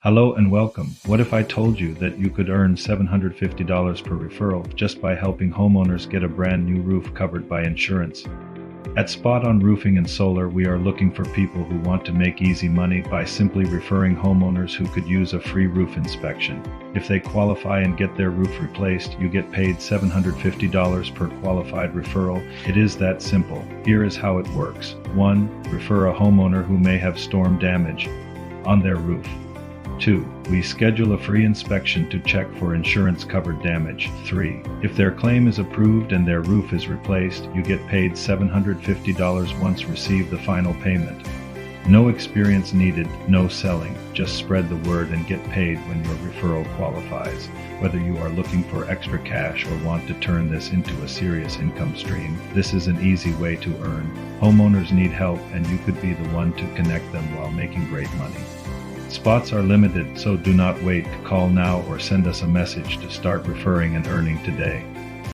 Hello and welcome. What if I told you that you could earn $750 per referral just by helping homeowners get a brand new roof covered by insurance? At Spot On Roofing and Solar, we are looking for people who want to make easy money by simply referring homeowners who could use a free roof inspection. If they qualify and get their roof replaced, you get paid $750 per qualified referral. It is that simple. Here is how it works. 1. Refer a homeowner who may have storm damage on their roof. 2. We schedule a free inspection to check for insurance-covered damage. 3. If their claim is approved and their roof is replaced, you get paid $750 once receive the final payment. No experience needed, no selling. Just spread the word and get paid when your referral qualifies. Whether you are looking for extra cash or want to turn this into a serious income stream, this is an easy way to earn. Homeowners need help, and you could be the one to connect them while making great money. Spots are limited, so do not wait. Call now or send us a message to start referring and earning today.